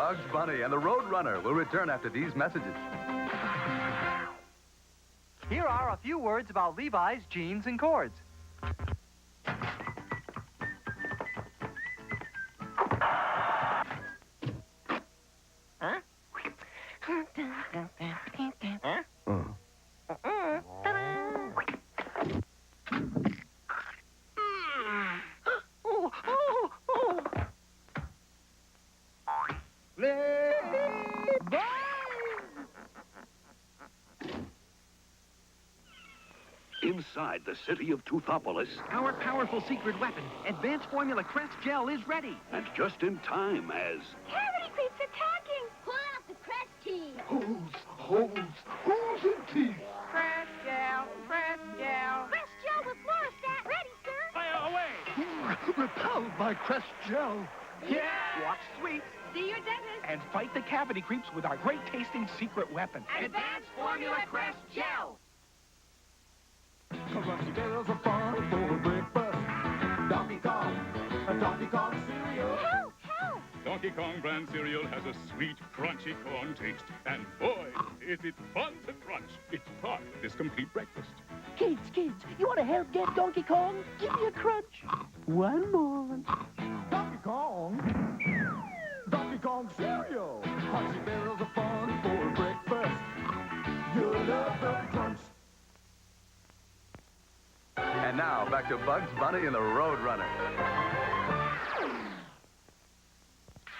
Bugs Bunny and the Roadrunner will return after these messages. Here are a few words about Levi's jeans and cords. Huh? Inside the city of Toothopolis. Our powerful secret weapon, Advanced Formula Crest Gel, is ready. And just in time as... Cavity creeps attacking! Pull out the Crest teeth! Holes and teeth! Crest Gel! Crest Gel! Crest Gel with Fluorostat! Ready, sir! Fire away! Repelled by Crest Gel. Yeah! Watch sweets See your dentist! and fight the cavity creeps with our great-tasting secret weapon. Advanced Formula Crest Gel! Crunchy barrels of fun for breakfast. Donkey Kong cereal. Help! Help! Donkey Kong brand cereal has a sweet, crunchy corn taste. And boy, is it fun to crunch. It's part of this complete breakfast. Kids, you want to help get Donkey Kong? Give me a crunch. One more. Donkey Kong cereal. Crunchy barrels of fun for breakfast. You'll love the crunch. And now, back to Bugs Bunny and the Roadrunner.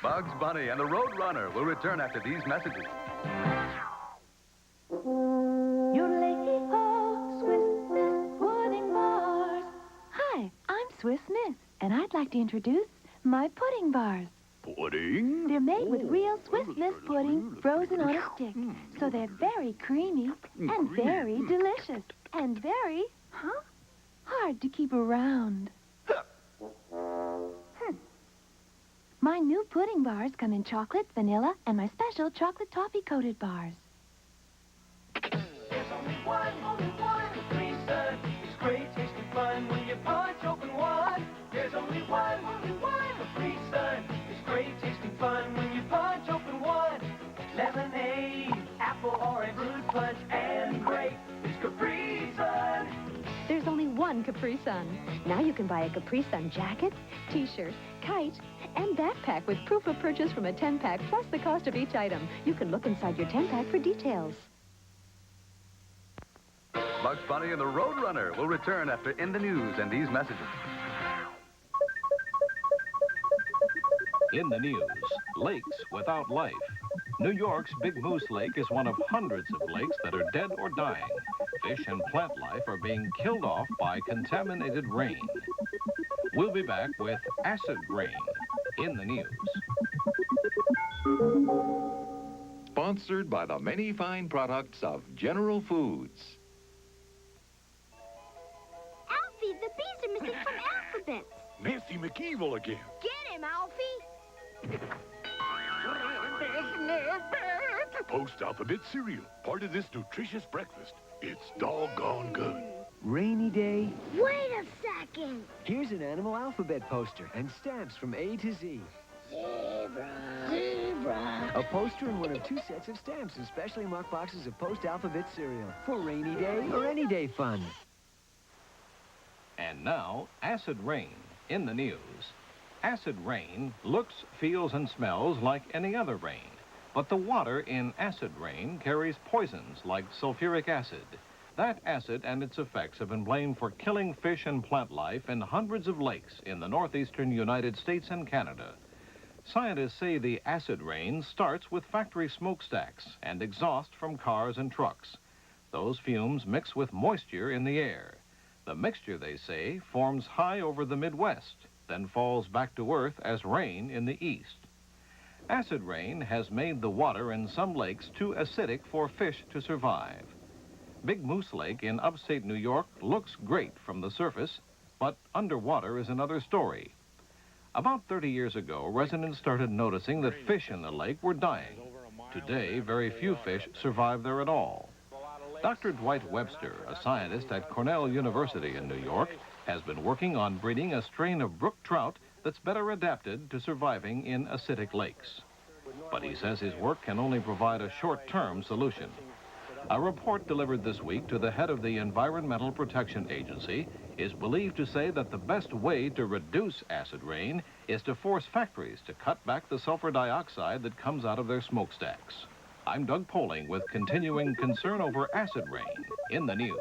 Bugs Bunny and the Roadrunner will return after these messages. Swiss Miss pudding bars. Hi, I'm Swiss Miss, and I'd like to introduce my pudding bars. Pudding? They're made with real Swiss Miss pudding frozen on a stick, so they're very creamy and very delicious and very, hard to keep around. My new pudding bars come in chocolate, vanilla, and my special chocolate toffee-coated bars. There's only one Capri Sun. It's great tasting fun when you punch open one. There's only one Capri Sun. It's great tasting fun when you punch open one. Lemonade, apple, orange, fruit punch, and grape. It's Capri Sun. There's only one Capri Sun. Now you can buy a Capri Sun jacket, t-shirt, kite, and backpack with proof of purchase from a 10-pack plus the cost of each item. You can look inside your 10-pack for details. Bugs Bunny and the Roadrunner will return after In the News and these messages. In the news, lakes without life. New York's Big Moose Lake is one of hundreds of lakes that are dead or dying. Fish and plant life are being killed off by contaminated rain. We'll be back with acid rain in the news. Sponsored by the many fine products of General Foods. Alfie, the bees are missing from alphabets. Nancy McEvil again. Get him, Alfie! Post-alphabet cereal, part of this nutritious breakfast. It's doggone good. Rainy day. Wait a second. Here's an animal alphabet poster and stamps from A to Z. Zebra. Zebra. A poster and one of 2 sets of stamps in specially marked boxes of post-alphabet cereal for rainy day or any day fun. And now, acid rain in the news. Acid rain looks, feels, and smells like any other rain. But the water in acid rain carries poisons like sulfuric acid. That acid and its effects have been blamed for killing fish and plant life in hundreds of lakes in the northeastern United States and Canada. Scientists say the acid rain starts with factory smokestacks and exhaust from cars and trucks. Those fumes mix with moisture in the air. The mixture, they say, forms high over the Midwest, then falls back to earth as rain in the east. Acid rain has made the water in some lakes too acidic for fish to survive. Big Moose Lake in upstate New York looks great from the surface, but underwater is another story. About 30 years ago, residents started noticing that fish in the lake were dying. Today, very few fish survive there at all. Dr. Dwight Webster, a scientist at Cornell University in New York, has been working on breeding a strain of brook trout that's better adapted to surviving in acidic lakes. but he says his work can only provide a short-term solution. A report delivered this week to the head of the Environmental Protection Agency is believed to say that the best way to reduce acid rain is to force factories to cut back the sulfur dioxide that comes out of their smokestacks. I'm Doug Poling with continuing concern over acid rain in the news.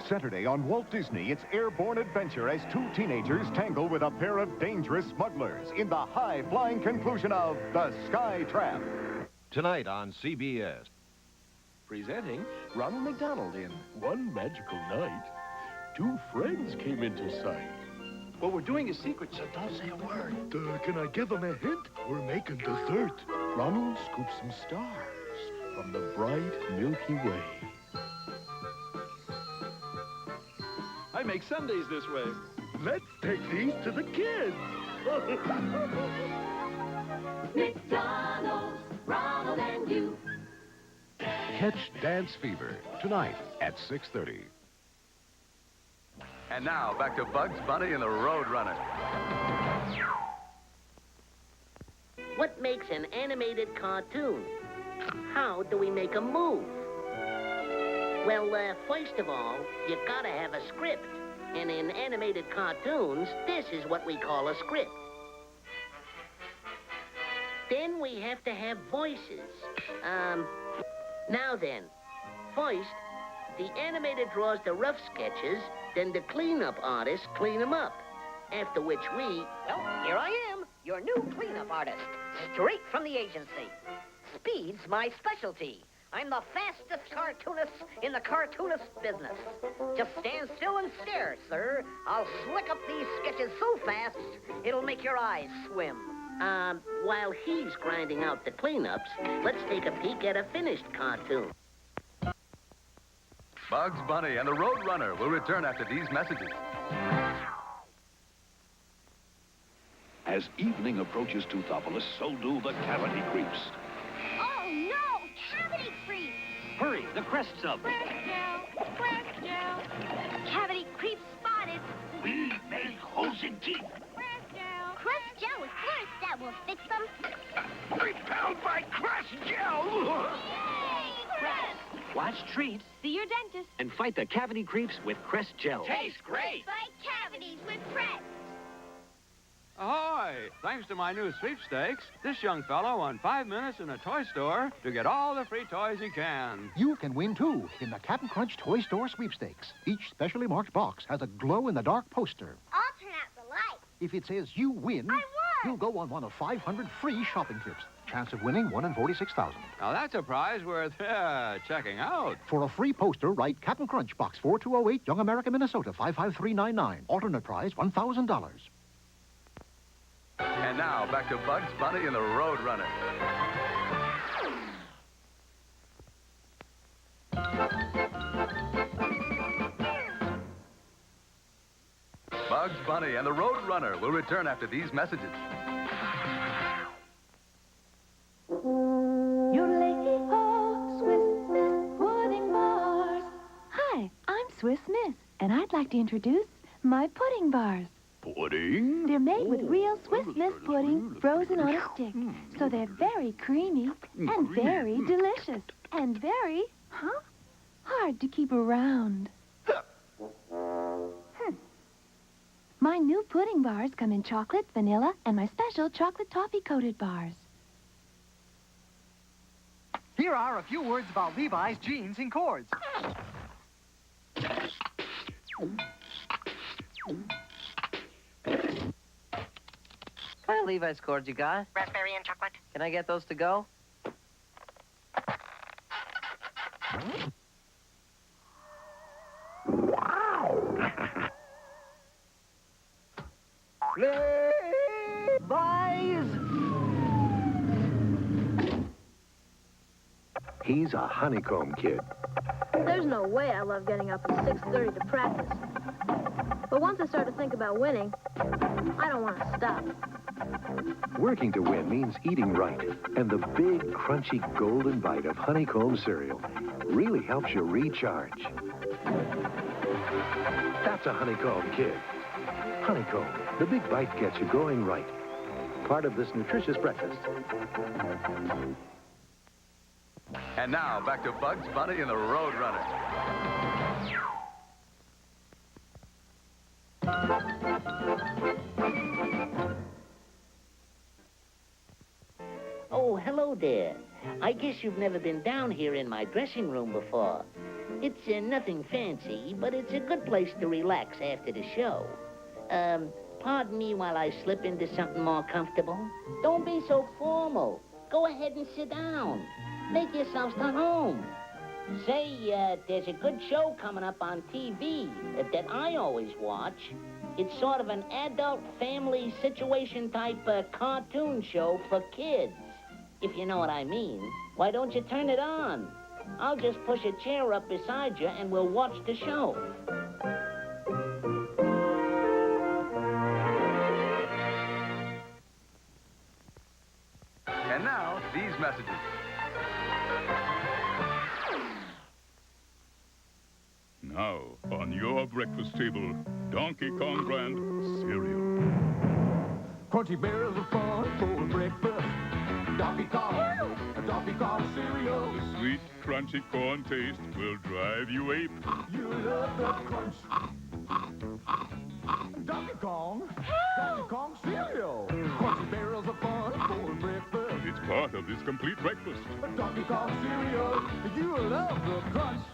Saturday on Walt Disney, it's airborne adventure as two teenagers tangle with a pair of dangerous smugglers in the high-flying conclusion of The Sky Trap. Tonight on CBS. Presenting Ronald McDonald in One Magical Night. Two friends came into sight. Well, we're doing a secret, so don't say a word. Can I give them a hint? We're making dessert. Ronald scoops some stars from the bright Milky Way. I make sundaes this way. Let's take these to the kids. McDonald's, Ronald and you. Catch Dance Fever tonight at 6:30. And now, back to Bugs Bunny and the Roadrunner. What makes an animated cartoon? How do we make a move? Well, first of all, you gotta have a script. And in animated cartoons, this is what we call a script. Then we have to have voices. Now then, first, the animator draws the rough sketches, then the cleanup artists clean them up. After which we... Well, here I am, your new cleanup artist, straight from the agency. Speed's my specialty. I'm the fastest cartoonist in the cartoonist business. Just stand still and stare, sir. I'll slick up these sketches so fast, it'll make your eyes swim. While he's grinding out the cleanups, let's take a peek at a finished cartoon. Bugs Bunny and the Roadrunner will return after these messages. As evening approaches Toothopolis, so do the cavity creeps. Oh, no! Cavity creep! Hurry, the crests up. Crest gel! Cavity creep spotted. We make holes in teeth. Crest gel with Florist that will fix them. Repelled by Crest Gel! Yay! Crest! Watch treats See your dentist. and fight the cavity creeps with Crest Gel. Tastes great! Fight cavities with Crest. Ahoy! Thanks to my new sweepstakes, this young fellow won 5 minutes in a toy store to get all the free toys he can. You can win, too, in the Cap'n Crunch Toy Store Sweepstakes. Each specially marked box has a glow-in-the-dark poster. I'll turn out the light. If it says you win, you'll go on one of 500 free shopping trips. Chance of winning 1 in 46,000. Now that's a prize worth checking out. For a free poster, write Cap'n Crunch, Box 4208, Young America, Minnesota, 55399. Alternate prize, $1,000. And now, back to Bugs Bunny and the Roadrunner. Bugs Bunny and the Roadrunner will return after these messages. Yodelay-ho, Swiss Miss pudding bars. Hi, I'm Swiss Miss, and I'd like to introduce my pudding bars. Pudding? They're made with real Swiss Miss pudding frozen on a stick. So they're very creamy and very delicious and very, hard to keep around. My new pudding bars come in chocolate, vanilla, and my special chocolate toffee-coated bars. Here are a few words about Levi's jeans and cords. What kind of Levi's cords you got? Raspberry and chocolate. Can I get those to go? Levi's! He's a honeycomb kid. There's no way I love getting up at 6:30 to practice. But once I start to think about winning, I don't want to stop. Working to win means eating right. And the big, crunchy golden bite of honeycomb cereal really helps you recharge. That's a honeycomb kid. Honeycomb, the big bite gets you going right. Part of this nutritious breakfast. And now, back to Bugs Bunny and the Road Runner. Oh, hello there. I guess you've never been down here in my dressing room before. It's nothing fancy, but it's a good place to relax after the show. Pardon me while I slip into something more comfortable. Don't be so formal. Go ahead and sit down. Make yourselves to home. Say, there's a good show coming up on TV that I always watch. It's sort of an adult family situation type cartoon show for kids, if you know what I mean. Why don't you turn it on? I'll just push a chair up beside you and we'll watch the show. And now, these messages. Now, on your breakfast table, Donkey Kong brand cereal. Crunchy barrels of fun for breakfast. Donkey Kong cereal. The sweet, crunchy corn taste will drive you ape. You love the crunch. Donkey Kong cereal. Crunchy barrels of fun for breakfast. It's part of this complete breakfast. Donkey Kong cereal. You love the crunch.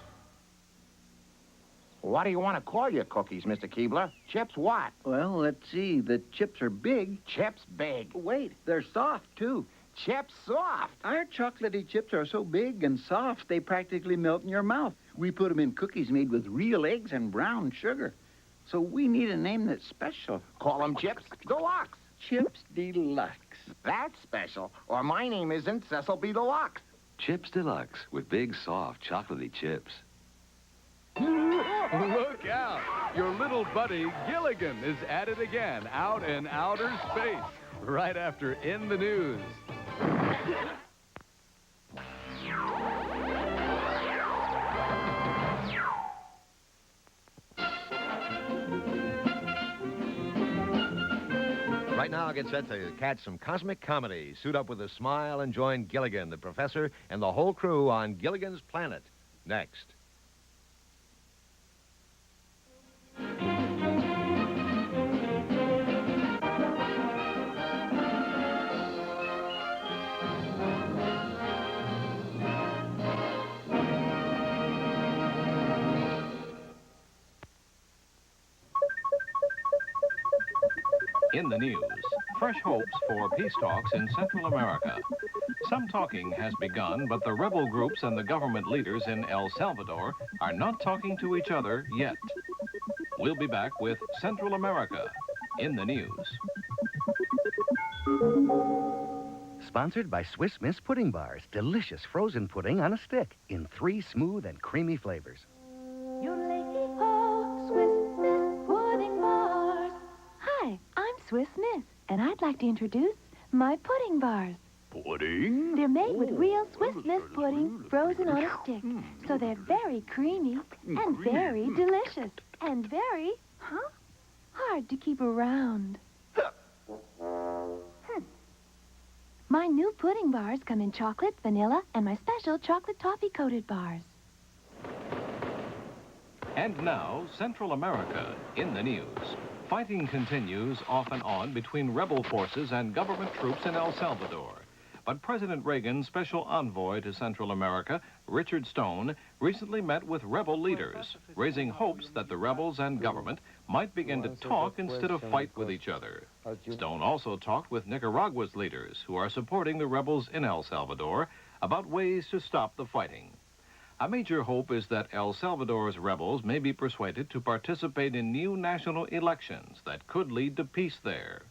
What do you want to call your cookies, Mr. Keebler? Chips what? Well, let's see. The chips are big. Chips big. Wait, they're soft, too. Chips soft. Our chocolatey chips are so big and soft, they practically melt in your mouth. We put them in cookies made with real eggs and brown sugar. So we need a name that's special. Call them Chips Deluxe. Chips Deluxe. That's special, or my name isn't Cecil B. Deluxe. Chips Deluxe with big, soft, chocolatey chips. Look out! Your little buddy Gilligan is at it again, out in outer space, right after In the News. Right now, get set to catch some cosmic comedy. Suit up with a smile and join Gilligan, the professor, and the whole crew on Gilligan's Planet. Next. In the news, fresh hopes for peace talks in Central America. Some talking has begun, but the rebel groups and the government leaders in El Salvador are not talking to each other yet. We'll be back with Central America in the news. Sponsored by Swiss Miss Pudding Bars. Delicious frozen pudding on a stick in 3 smooth and creamy flavors. Swiss Miss Pudding Bars. Hi, I'm Swiss Miss, and I'd like to introduce my pudding bars. Pudding? They're made with real Swiss Miss pudding frozen on a stick, so they're very creamy and very delicious and very, hard to keep around. My new pudding bars come in chocolate, vanilla, and my special chocolate toffee-coated bars. And now, Central America in the news. Fighting continues off and on between rebel forces and government troops in El Salvador. But President Reagan's special envoy to Central America, Richard Stone, recently met with rebel leaders, raising hopes that the rebels and government might begin to talk instead of fight with each other. Stone also talked with Nicaragua's leaders, who are supporting the rebels in El Salvador, about ways to stop the fighting. A major hope is that El Salvador's rebels may be persuaded to participate in new national elections that could lead to peace there.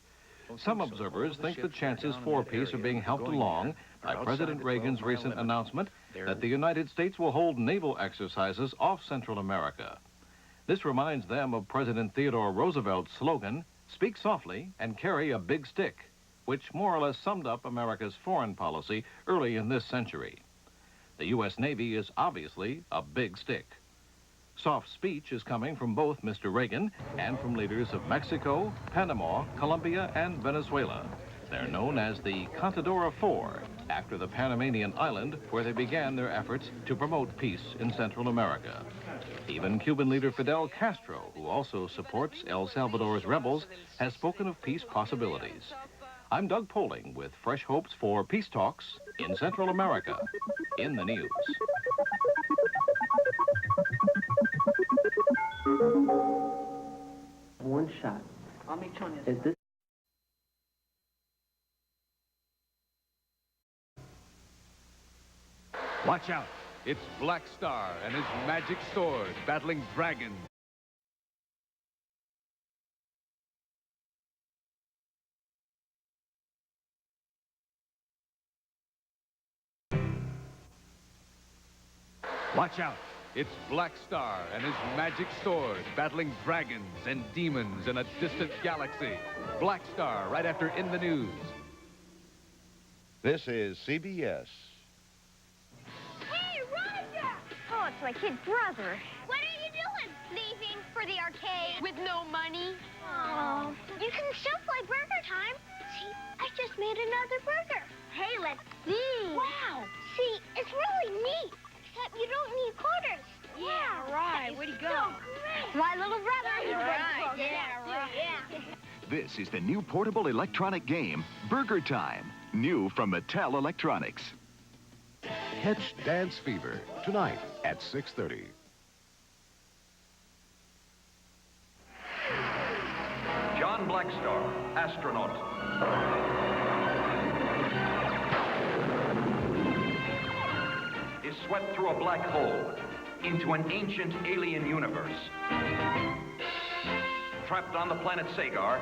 Some observers think the chances for peace are being helped along by President Reagan's recent announcement that the United States will hold naval exercises off Central America. This reminds them of President Theodore Roosevelt's slogan, "Speak softly and carry a big stick," which more or less summed up America's foreign policy early in this century. The U.S. Navy is obviously a big stick. Soft speech is coming from both Mr. Reagan and from leaders of Mexico, Panama, Colombia, and Venezuela. They're known as the Contadora Four, after the Panamanian island where they began their efforts to promote peace in Central America. Even Cuban leader Fidel Castro, who also supports El Salvador's rebels, has spoken of peace possibilities. I'm Doug Poling with fresh hopes for peace talks in Central America in the news. One shot. I'll make sure Is this? Watch out. It's Black Star and his magic sword battling dragons. Watch out. It's Black Star and his magic sword battling dragons and demons in a distant galaxy. Black Star right after In the News. This is CBS. Hey, Roger! Oh, it's my kid brother. What are you doing? Leaving for the arcade. With no money? Oh, you can still play burger time. See, I just made another burger. Hey, let's see. Wow. See, it's really neat. Except you don't need quarters. Yeah, right. Way to go. So great. My little brother. He's right. Yeah, right. Yeah. This is the new portable electronic game, Burger Time. New from Mattel Electronics. Catch Dance Fever tonight at 6:30. John Blackstar, astronaut. Is swept through a black hole into an ancient alien universe. Trapped on the planet Sagar,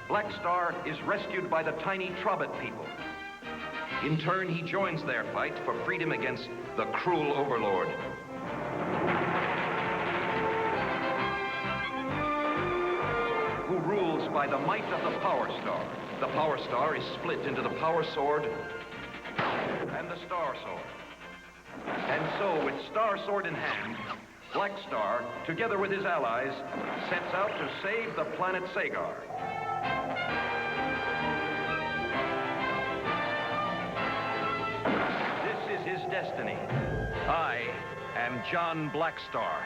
Blackstar is rescued by the tiny Trobit people. In turn, he joins their fight for freedom against the cruel overlord. Who rules by the might of the Power Star. The Power Star is split into the Power Sword and the Star Sword. And so, with Star Sword in hand, Black Star, together with his allies, sets out to save the planet Sagar. This is his destiny. I am John Blackstar.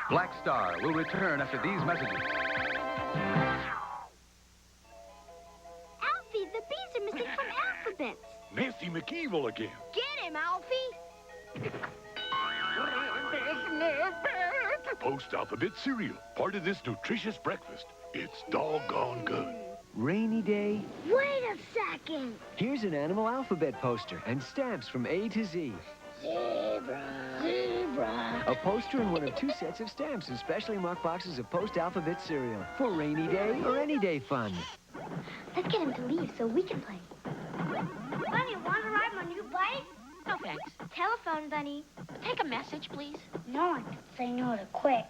Black Star will return after these messages. Alfie, the B's are missing from alphabets. Nancy McEvil again. Get him, Alfie. Post-alphabet cereal, part of this nutritious breakfast. It's doggone good. Rainy day. Wait a second. Here's an animal alphabet poster and stamps from A to Z. Zebra. Zebra. A poster and one of 2 sets of stamps in specially marked boxes of post-alphabet cereal for rainy day or any day fun. Let's get him to leave so we can play. Bunny, want to ride my new bike? No, thanks. Telephone, Bunny. Take a message, please. No one can say no to Quick.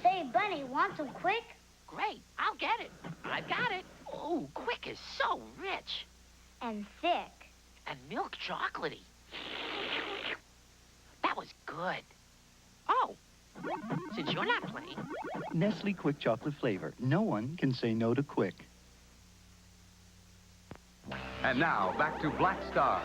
Say, Bunny, want some Quick? Great. I'll get it. I've got it. Oh, Quick is so rich. And thick. And milk chocolatey. That was good. Oh, since you're not playing. Nestle Quick Chocolate flavor. No one can say no to Quick. And now, back to Black Star.